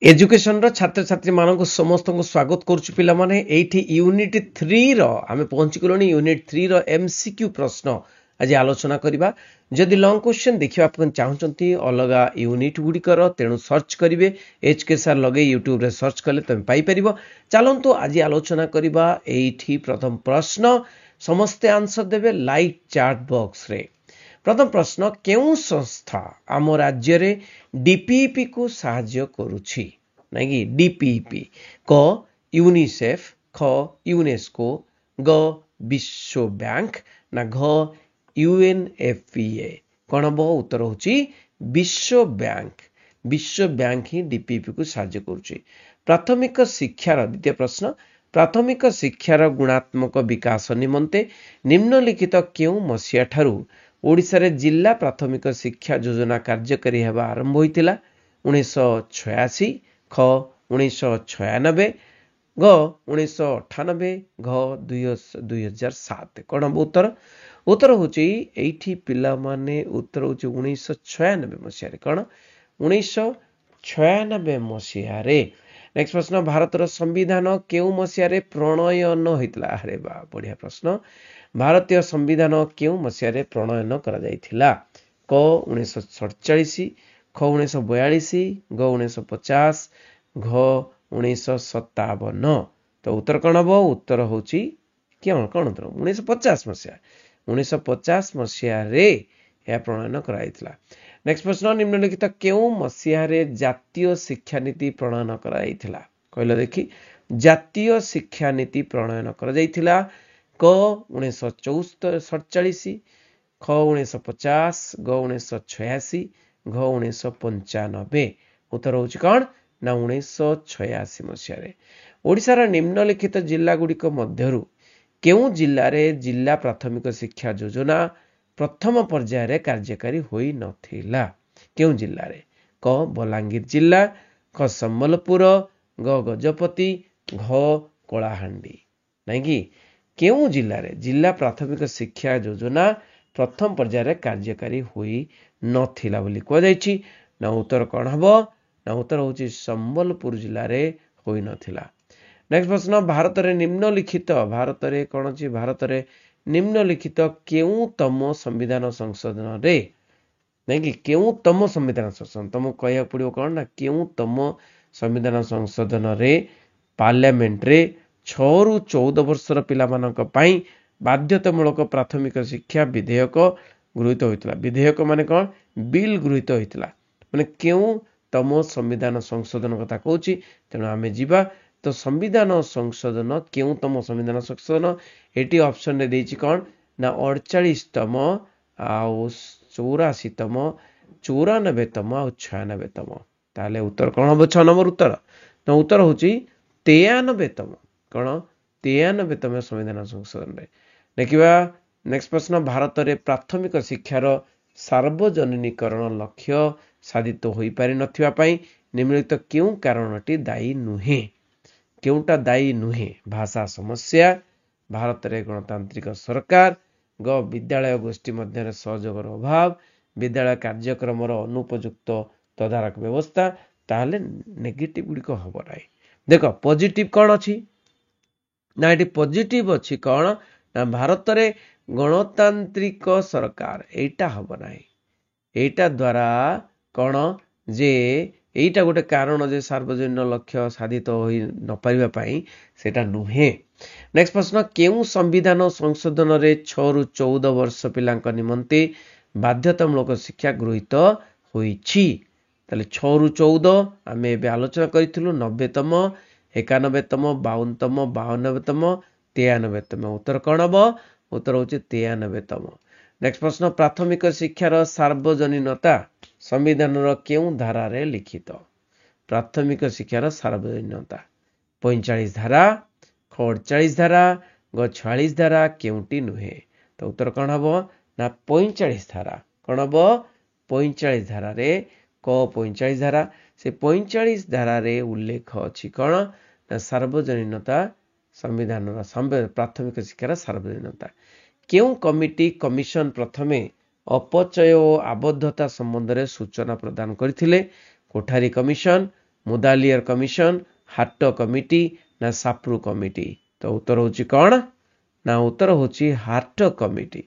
Education रो छात्र छात्री मानक समस्त को स्वागत करुछु पिला माने एठी यूनिट 3 रो आमे पहुंची गलोनी यूनिट 3 रो एमसीक्यू प्रश्न आज आलोचना करिबा जदि लॉन्ग क्वेश्चन देखिबा आपन चाहउचंती अलगा यूनिट गुडी कर तेनु सर्च करिवे एचके सर लगे यूट्यूब रे सर्च करले तमे पाई परिबो चलंतु आज आलोचना करिबा एठी प्रथम प्रश्न समस्त आंसर देबे लाइट चैट बॉक्स रे प्रथम प्रश्न केउ संस्था आम राज्य रे डीपीईपी को साहाय्य करुछि नहीं कि डीपीईपी क यूनिसेफ ख यूनेस्को ग विश्व बैंक ना घ यूएनएफपीए कौन बो उत्तर होची विश्व बैंक ही डीपीईपी को साहाय्य करुछि प्राथमिक शिक्षार द्वितीय प्रश्न प्राथमिक शिक्षार गुणात्मक विकास निमंते निम्नलिखित केउ मसिया ठारू ओडिशा रे जिला प्राथमिक शिक्षा योजना कार्यकारी हेबा आरंभ होइतिला 1986 ख 1996 ग 1998 घ 2007 कोन उत्तर उत्तर होची एठी पिला माने उत्तर होची 1996 मसिया रे कोन 1996 मसिया रे नेक्स्ट प्रश्न भारत रो संविधान केउ मसिया रे प्रणयन होइतला अरे बा बढ़िया प्रश्न भारतीय संविधान केउ मसिया रे प्रणयन करा जाइथिला क 1947 ख 1942 ग 1950 घ 1957 तो उत्तर कोन हबो उत्तर होची कोन कोन उत्तर 1950 मसिया 1950 मसिया रे या प्रणयन करा जाइथिला नेक्स्ट प्रश्न निम्नलिखित केउ मसिया रे जातीय शिक्षा नीति प्रणयन करा जाइथिला कहलो देखि जातीय शिक्षा नीति प्रणयन करा जाइथिला क 1947 ख 1950 ग 1986 घ 1995 उत्तर होची कोन ना 1986 मसिया रे ओडिसा रा निम्नलिखित जिल्ला गुडिक मध्यरु केउ जिल्ला रे जिल्ला प्राथमिक शिक्षा योजना प्रथम पर्याय रे कार्यकारी होई नथिला केउ जिल्ला रे क बलांगीर जिल्ला ख संबलपुर ग गजपति घ कोलाहांडी नहीं कि केउ जिल्ला रे जिल्ला प्राथमिक शिक्षा योजना प्रथम पर्याय रे कार्यकारी होई नथिला बोली को जायछि ना उत्तर कोन हबो ना उत्तर होची संबलपुर जिल्ला रे होई नथिला नेक्स्ट प्रश्न भारत रे निम्नलिखित केउ तम संविधान संशोधन रे नहीं कि केउ तम संविधान संशोधन तुम कहया पड़ियो कोन ना केउ तम संविधान संशोधन रे पार्लियामेंट रे 6 रु 14 वर्षर पिला मानक पई बाध्यतामूलक प्राथमिक शिक्षा विधेयक गृहीत होइतला विधेयक माने कोन बिल गृहीत होइतला माने केउ तम संविधान संशोधन कथा कहूची तेनु आमे जीवा तो संविधान संशोधन केउ तम संविधान संशोधन एटी ऑप्शन रे देछि कोन ना 48 तम आ 84 तम 94 तम आ 96 तम ताले उत्तर कोन हो 6 नंबर उत्तर तो उत्तर होची 93 तम कोन 93 तम संविधान संशोधन रे देखिबा नेक्स्ट प्रश्न भारत रे प्राथमिक शिक्षार सार्वजनीकरण लक्ष्य साधित होई पारि नथिबा पई निम्नलिखित केउ कारणटी दायी नुहे केउटा दायी नुहे भाषा समस्या भारत रे गणतांत्रिक सरकार ग विद्यालय गोष्ठी मध्य सहयोगर अभाव विद्यालय कार्यक्रम अनुपयुक्त तदारक व्यवस्था ताले नेगेटिव गुडी को हबो नाही देखो पॉजिटिव कोन अछि ना एटी पॉजिटिव अछि कोन ना भारत रे गणतांत्रिक सरकार एटा हबो नाही एटा द्वारा कोन जे एटा गोटे कारण जे सार्वजनिक लक्ष्य साधित होई न परिबा पई सेटा नुहे नेक्स्ट प्रश्न केउ संविधान संशोधन रे 6 रु 14 वर्ष पिलांक निमंते बाध्यतामूलक शिक्षा गृहीत होईछि ताले 6 रु 14 आमे एबे आलोचना करिथिलु 90 तम 91 तम 52 तम 92 तम 93 तम उत्तर कोन हबो उत्तर होछि 93 तम नेक्स्ट प्रश्न प्राथमिक शिक्षार सार्वजनीनता संविधान रो केउ धारा रे लिखित प्राथमिक शिक्षार सार्वजनीनता 45 धारा 48 धारा 46 धारा केउटी नुहे तो उत्तर कोन हबो ना 45 धारा कोन हबो 45 धारा रे क 45 धारा से 45 धारा रे उल्लेख अछि कोन ना सार्वजनीनता संविधान रो प्राथमिक शिक्षार सार्वजनीनता केउ कमिटी कमिशन प्रथमे अपचय और आबद्धता संबंध में सूचना प्रदान करथिले कोठारी कमिशन मुदालियर कमिशन, हाट कमिटी ना साप्रू कमिटी। तो उत्तर होची कौन ना उत्तर होची हाट कमिटी।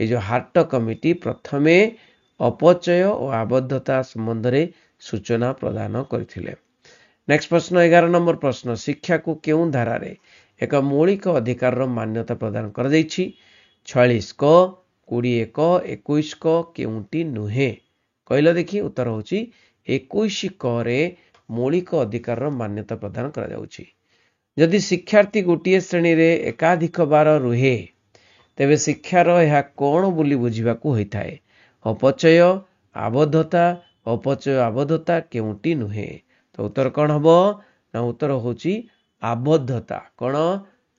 ये जो हाट कमिटी प्रथमे अपचय और आबद्धता संबंध में सूचना प्रदान करथिले। नेक्स्ट प्रश्न 11 नंबर प्रश्न, शिक्षा को क्यों धारा रे एक मौलिक अधिकार मान्यता प्रदान कर दैछि? 46 क, 20 क, 21 क केउंटी नुहे कहला देखी। उत्तर होची 21 क रे मौलिक अधिकार मान्यता प्रदान करा जाउछि। यदि शिक्षार्थी गोटे श्रेणी रे एकाधिक बार रुहे तेबे शिक्षार यह कौन बोली बुझिबाकू होइथाए? अपचय, आबद्धता, अपचय आबद्धता केउंटी नुहे। तो उत्तर कौन हबो ना उत्तर होची आबद्धता। कौन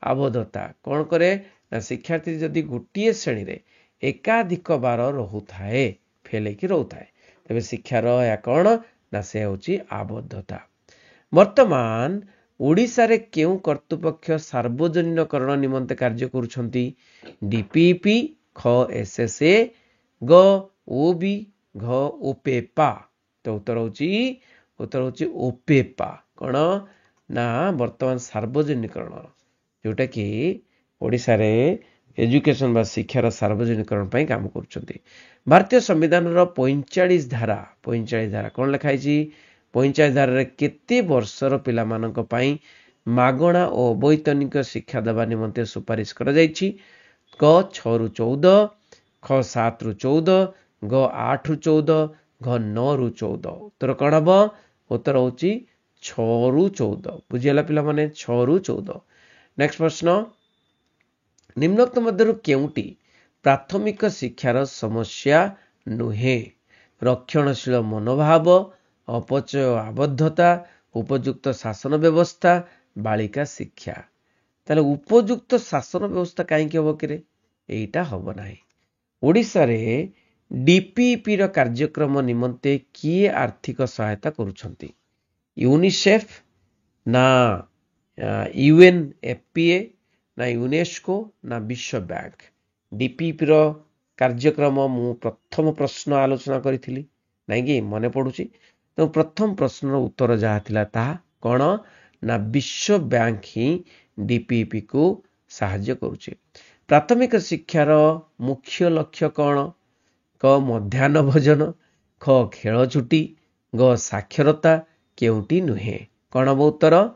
आबद्धता कौन करे ना शिक्षार्थी जदि गोटे श्रेणी रे एकाधिक बार रहुथाए फेले कि रहुथाए तेबे शिक्षार या कौन ना से होची आबद्धता। वर्तमान ओडिशा रे केउ कर्तृपक्ष सार्वजनिकरण निमंते कार्य करुछंती? डीपीपी, ख एसएसए, ग ओबी, घ ओपेपा। तो उत्तर होची ओपेपा। कौन ना वर्तमान सार्वजनिकरण जोटा कि ओडिशा रे एजुकेशन बा शिक्षार सार्वजनिकरण पई काम करुछंती। भारतीय संविधान रो 45 धारा कौन लिखाई छी? 45 धारा रे केते वर्षर पिला मानक पई मागणा और अवैतनिक शिक्षा देवा निमंते सुपारिश करा जायछि? क 6 रु 14, ख 7 रु 14, ग 8 रु 14, घ 9 रु 14। उत्तर कौन हबो? उत्तर होची 6 रु 14। बुझियला पिला माने 6 रु 14। नेक्स्ट प्रश्न, निम्नोक्त मध्यरु केउंटी प्राथमिक शिक्षार समस्या नुहे? रक्षणशील मनोभाव, अपचय आबद्धता, उपयुक्त शासन व्यवस्था, बालिका शिक्षा। ताले उपयुक्त शासन व्यवस्था कहीं हम कि एटा हम ना। ओडिशा रे डीपीपी रो कार्यक्रम निमंते किए आर्थिक सहायता करुछंती? यूनिसेफ ना यूएनएफपीए ना यूनेस्को ना विश्व बैंक? डीपीपी रो कार्यक्रम मु प्रथम प्रश्न आलोचना करी नहीं कि मन पड़ुची। तो प्रथम प्रश्न उत्तर जहाँ थिला ताहा कौन ना विश्व बैंक ही डीपीपी को साहाय्य करुचे। प्राथमिक शिक्षार मुख्य लक्ष्य कौन? क मध्याह्न भोजन, ख खेल छुट्टी, ग साक्षरता केउंटी नुहे। कौन हम उत्तर?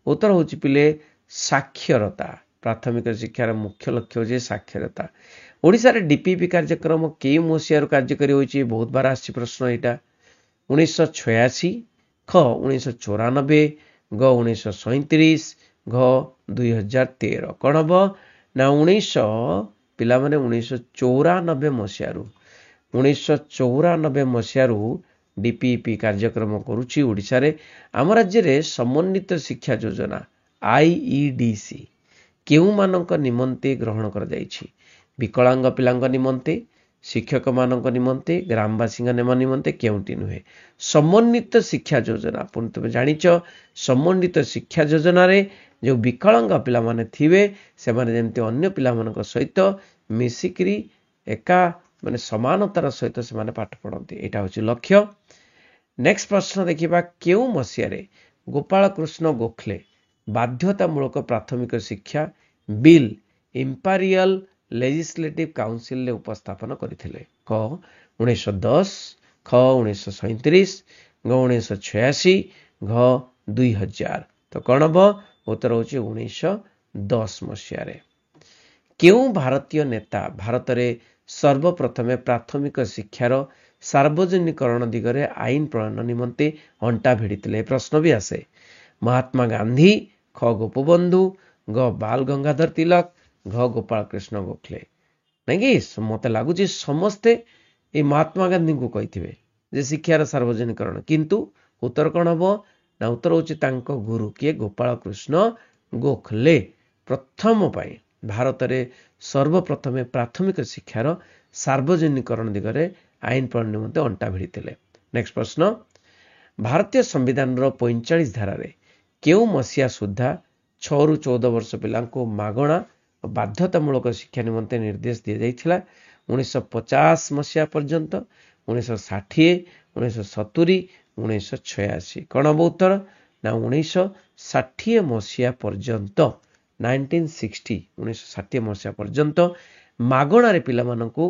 उत्तर होची पिले साक्षरता। प्राथमिक शिक्षार मुख्य लक्ष्य होची साक्षरता। ओडिशा रे डीपीपी कार्यक्रम के मसियार कार्यकारी होची? बहुत बार आसी प्रश्न एटा। 1986, ख 1994, ग 1937, घ 2013। कौन हम ना 1994 मसीहारू 1994 मसीहारू डीपीपी कार्यक्रम करुछि ओडिशा रे। आम राज्य रे समन्वित शिक्षा योजना आईईडीसी केउ मानक निमंते ग्रहण कर जाइछि? विकलांग पिलांग निमंते, शिक्षक मानक निमंते, ग्रामवासी निमंते केउंटी नुहे? समन्वित शिक्षा योजना पुणी तुम जानिच समन्वित शिक्षा योजना रे जो विकलांग पिला माने थिबे से माने जेमते अन्य पिला मानक सहित मिसिकरी एका माने समानतार सहित से माने पाठ पढ़ंती। एटा होची लक्ष्य। नेक्स्ट प्रश्न देखिबा, केउ मसिया रे गोपाल कृष्ण गोखले बाध्यतामूलक प्राथमिक शिक्षा बिल इंपीरियल लेजिस्लेटिव काउंसिल ले उपस्थापन करथिले? क 1910, ख 1937, ग 1986, घ 2000। तो कौन हम? उत्तर होची 1910 मसीह रे। केउ भारतीय नेता भारत रे सर्वप्रथमे प्राथमिक शिक्षार सार्वजनिकरण दिगरे आईन प्रणयन निमंते अंटा भिड़िथिले? प्रश्न भी आसे। महात्मा गांधी, ख गोपबंधु, ग बाल गंगाधर तिलक, घ गोपाल कृष्ण गोखले। नहीं कि मत लगुच समस्ते ये महात्मा गांधी को कही जे शिक्षार सार्वजनिकरण, किंतु उत्तर कौन हम ना उत्तर होची तांको गुरु किए गोपाल कृष्ण गोखले प्रथम पाई भारत रे सर्वप्रथमे प्राथमिक शिक्षार सार्वजनिकरण दिगरे आईन प्रणयन निमंते अंटा भिड़िथिले। नेक्स्ट प्रश्न, भारतीय संविधान रो 45 धारा रे केउ मसिया सुधा 6 रु 14 वर्ष पिलांको मागणा बाध्यतामूलक शिक्षा निमंते निर्देश दिया जाइथिला? 1950 मसीहा पर्यंत, 1960, 1970, 1986। କ'ଣ ହବ ଉତ୍ତର? ନା 1960 ମସିହା ପର୍ଯ୍ୟନ୍ତ 1960 ମସିହା ପର୍ଯ୍ୟନ୍ତ ମାଗଣାରେ ପିଲାମାନଙ୍କୁ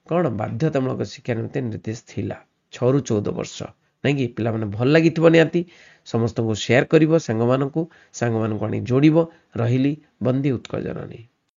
କ'ଣ ବାଧ୍ୟତାମୂଳକ ଶିକ୍ଷା ନିମନ୍ତେ ନିର୍ଦ୍ଦେଶ ଥିଲା 6ରୁ 14 ବର୍ଷ। ନାଇଁକି ପିଲାମାନେ ଭଲ ଲାଗିଥିବ ନିହାତି, ସମସ୍ତଙ୍କୁ ସେୟାର କରିବ, ସାଙ୍ଗମାନଙ୍କୁ ଆଣି ଯୋଡ଼ିବ। ରହିଲି। ବନ୍ଦେ ଉତ୍କଳ ଜନନୀ।